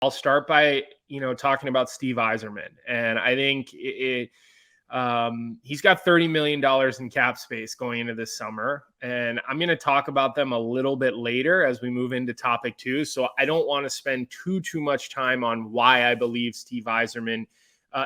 I'll start by, talking about Steve Yzerman. And I think he's got $30 million in cap space going into this summer. And I'm going to talk about them a little bit later as we move into topic 2. So I don't want to spend too much time on why I believe Steve Yzerman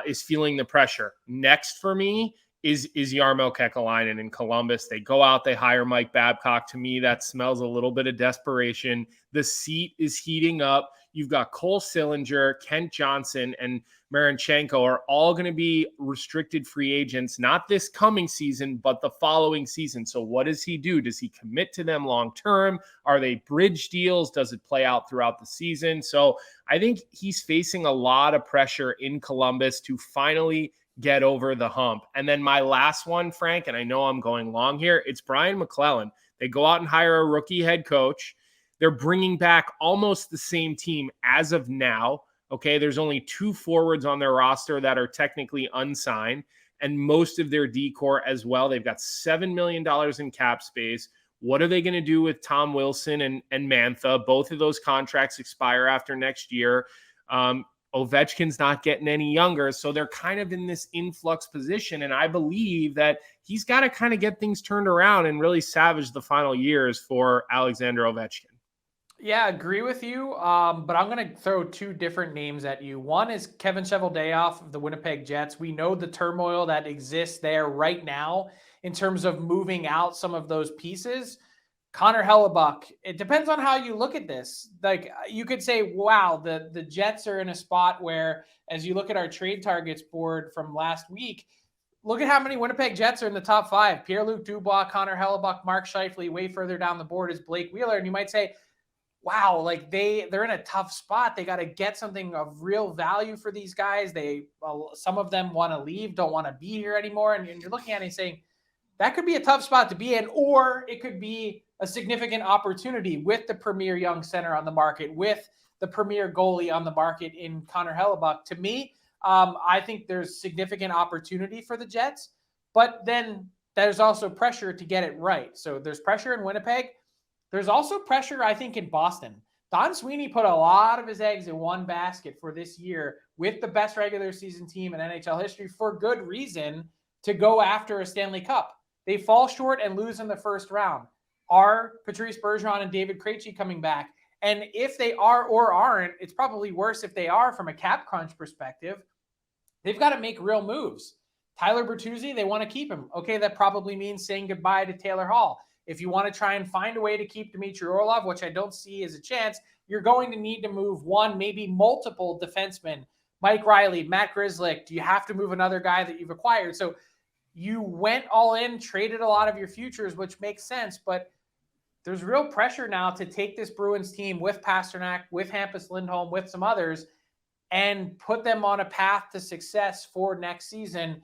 is feeling the pressure. Next for me is Jarmo Kekalainen in Columbus. They go out, they hire Mike Babcock. To me, that smells a little bit of desperation. The seat is heating up. You've got Cole Sillinger, Kent Johnson, and Marinchenko are all going to be restricted free agents, not this coming season, but the following season. So what does he do? Does he commit to them long-term? Are they bridge deals? Does it play out throughout the season? So I think he's facing a lot of pressure in Columbus to finally get over the hump. And then my last one, Frank, and I know I'm going long here, it's Brian McClellan. They go out and hire a rookie head coach. They're bringing back almost the same team as of now. Okay, there's only 2 forwards on their roster that are technically unsigned, and most of their decor as well. They've got $7 million in cap space. What are they going to do with Tom Wilson and Mantha? Both of those contracts expire after next year. Ovechkin's not getting any younger, so they're kind of in this influx position, and I believe that he's got to kind of get things turned around and really savage the final years for Alexander Ovechkin. Yeah, agree with you, but I'm going to throw 2 different names at you. One is Kevin Cheveldayoff of the Winnipeg Jets. We know the turmoil that exists there right now in terms of moving out some of those pieces. Connor Hellebuck, it depends on how you look at this. Like, you could say, wow, the Jets are in a spot where, as you look at our trade targets board from last week, look at how many Winnipeg Jets are in the top 5. Pierre-Luc Dubois, Connor Hellebuck, Mark Scheifele. Way further down the board is Blake Wheeler. And you might say, wow, like they're in a tough spot. They got to get something of real value for these guys. Some of them want to leave, don't want to be here anymore. And you're looking at it and saying, that could be a tough spot to be in, or it could be a significant opportunity with the premier young center on the market, with the premier goalie on the market in Connor Hellebuck. To me, I think there's significant opportunity for the Jets, but then there's also pressure to get it right. So there's pressure in Winnipeg. There's also pressure, I think, in Boston. Don Sweeney put a lot of his eggs in one basket for this year with the best regular season team in NHL history for good reason to go after a Stanley Cup. They fall short and lose in the first round. Are Patrice Bergeron and David Krejci coming back? And if they are or aren't, it's probably worse if they are from a cap crunch perspective. They've got to make real moves. Tyler Bertuzzi, they want to keep him. Okay, that probably means saying goodbye to Taylor Hall. If you want to try and find a way to keep Dmitry Orlov, which I don't see as a chance, you're going to need to move one, maybe multiple defensemen. Mike Riley, Matt Grzelcyk. Do you have to move another guy that you've acquired? So you went all in, traded a lot of your futures, which makes sense, but there's real pressure now to take this Bruins team with Pasternak, with Hampus Lindholm, with some others, and put them on a path to success for next season